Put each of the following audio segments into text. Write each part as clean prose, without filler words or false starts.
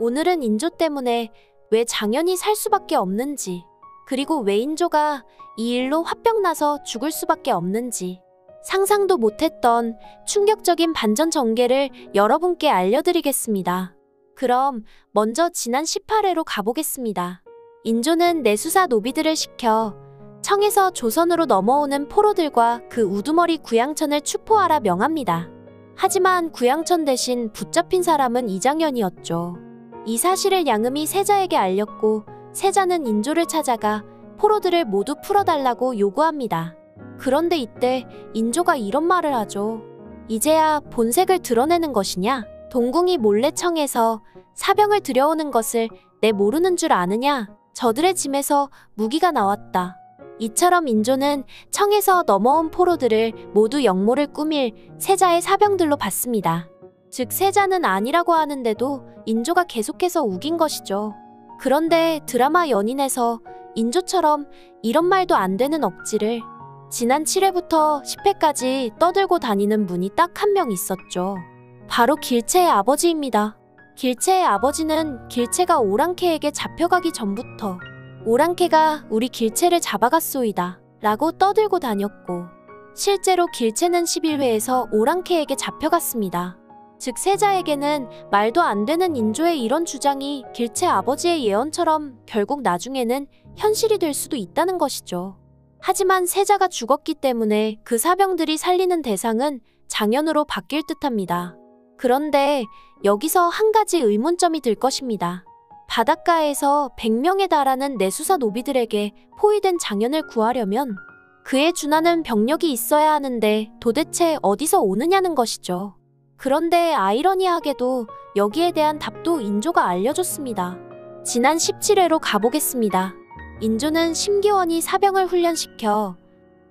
오늘은 인조 때문에 왜 장현이 살 수밖에 없는지, 그리고 왜 인조가 이 일로 화병나서 죽을 수밖에 없는지 상상도 못했던 충격적인 반전 전개를 여러분께 알려드리겠습니다. 그럼 먼저 지난 18회로 가보겠습니다. 인조는 내수사 노비들을 시켜 청에서 조선으로 넘어오는 포로들과 그 우두머리 구양천을 추포하라 명합니다. 하지만 구양천 대신 붙잡힌 사람은 이장현이었죠. 이 사실을 양음이 세자에게 알렸고 세자는 인조를 찾아가 포로들을 모두 풀어달라고 요구합니다. 그런데 이때 인조가 이런 말을 하죠. 이제야 본색을 드러내는 것이냐? 동궁이 몰래 청에서 사병을 들여오는 것을 내 모르는 줄 아느냐? 저들의 짐에서 무기가 나왔다. 이처럼 인조는 청에서 넘어온 포로들을 모두 역모를 꾸밀 세자의 사병들로 봤습니다. 즉 세자는 아니라고 하는데도 인조가 계속해서 우긴 것이죠. 그런데 드라마 연인에서 인조처럼 이런 말도 안 되는 억지를 지난 7회부터 10회까지 떠들고 다니는 분이 딱 한 명 있었죠. 바로 길채의 아버지입니다. 길채의 아버지는 길채가 오랑캐에게 잡혀가기 전부터 오랑캐가 우리 길채를 잡아갔소이다 라고 떠들고 다녔고, 실제로 길채는 11회에서 오랑캐에게 잡혀갔습니다. 즉 세자에게는 말도 안 되는 인조의 이런 주장이 길채 아버지의 예언처럼 결국 나중에는 현실이 될 수도 있다는 것이죠. 하지만 세자가 죽었기 때문에 그 사병들이 살리는 대상은 장현으로 바뀔 듯합니다. 그런데 여기서 한 가지 의문점이 들 것입니다. 바닷가에서 100명에 달하는 내수사 노비들에게 포위된 장현을 구하려면 그에 준하는 병력이 있어야 하는데 도대체 어디서 오느냐는 것이죠. 그런데 아이러니하게도 여기에 대한 답도 인조가 알려줬습니다. 지난 17회로 가보겠습니다. 인조는 심기원이 사병을 훈련시켜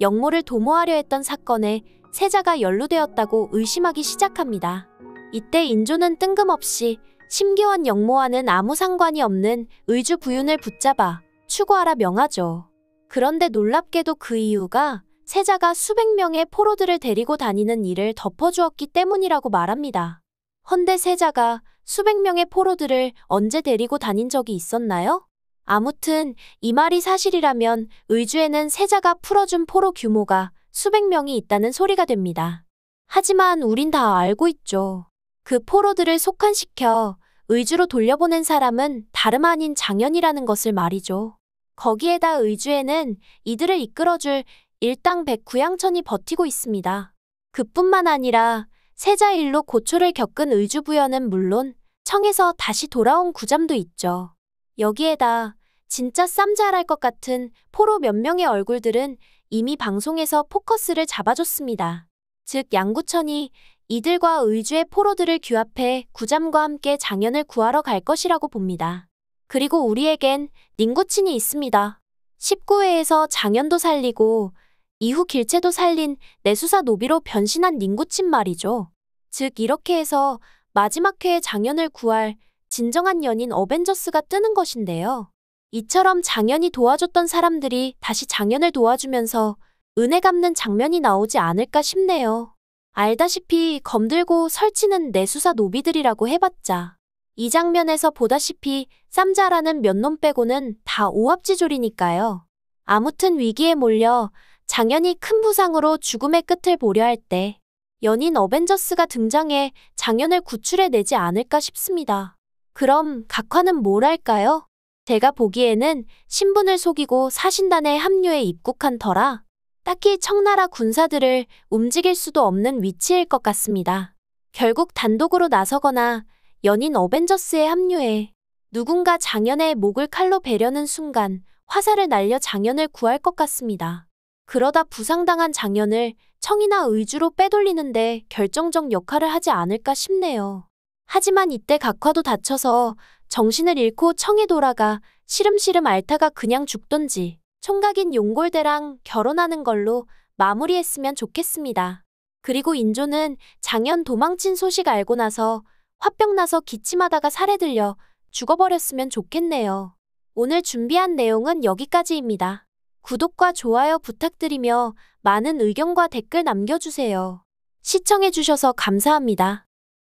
역모를 도모하려 했던 사건에 세자가 연루되었다고 의심하기 시작합니다. 이때 인조는 뜬금없이 심기원 역모와는 아무 상관이 없는 의주 부윤을 붙잡아 추구하라 명하죠. 그런데 놀랍게도 그 이유가 세자가 수백 명의 포로들을 데리고 다니는 일을 덮어주었기 때문이라고 말합니다. 헌데 세자가 수백 명의 포로들을 언제 데리고 다닌 적이 있었나요? 아무튼 이 말이 사실이라면 의주에는 세자가 풀어준 포로 규모가 수백 명이 있다는 소리가 됩니다. 하지만 우린 다 알고 있죠. 그 포로들을 속환시켜 의주로 돌려보낸 사람은 다름 아닌 장현이라는 것을 말이죠. 거기에다 의주에는 이들을 이끌어줄 일당100 구양천이 버티고 있습니다. 그뿐만 아니라 세자 일로 고초를 겪은 의주 부여는 물론 청에서 다시 돌아온 구잠도 있죠. 여기에다 진짜 쌈잘할 것 같은 포로 몇 명의 얼굴들은 이미 방송에서 포커스를 잡아줬습니다. 즉 양구천이 이들과 의주의 포로들을 규합해 구잠과 함께 장현을 구하러 갈 것이라고 봅니다. 그리고 우리에겐 닝구친이 있습니다. 19회에서 장현도 살리고 이후 길채도 살린 내수사 노비로 변신한 닝구친 말이죠. 즉 이렇게 해서 마지막 회에 장현을 구할 진정한 연인 어벤져스가 뜨는 것인데요. 이처럼 장현이 도와줬던 사람들이 다시 장현을 도와주면서 은혜 갚는 장면이 나오지 않을까 싶네요. 알다시피 검들고 설치는 내수사 노비들이라고 해봤자 이 장면에서 보다시피 쌈자라는 몇 놈 빼고는 다 오합지졸이니까요. 아무튼 위기에 몰려 장현이 큰 부상으로 죽음의 끝을 보려 할 때 연인 어벤져스가 등장해 장현을 구출해내지 않을까 싶습니다. 그럼 각화는 뭘 할까요? 제가 보기에는 신분을 속이고 사신단에 합류해 입국한 터라 딱히 청나라 군사들을 움직일 수도 없는 위치일 것 같습니다. 결국 단독으로 나서거나 연인 어벤져스에 합류해 누군가 장현의 목을 칼로 베려는 순간 화살을 날려 장현을 구할 것 같습니다. 그러다 부상당한 장현을 청이나 의주로 빼돌리는데 결정적 역할을 하지 않을까 싶네요. 하지만 이때 각화도 다쳐서 정신을 잃고 청에 돌아가 시름시름 앓다가 그냥 죽던지 총각인 용골대랑 결혼하는 걸로 마무리했으면 좋겠습니다. 그리고 인조는 장현 도망친 소식 알고 나서 화병나서 기침하다가 살해 들려 죽어버렸으면 좋겠네요. 오늘 준비한 내용은 여기까지입니다. 구독과 좋아요 부탁드리며 많은 의견과 댓글 남겨주세요. 시청해주셔서 감사합니다.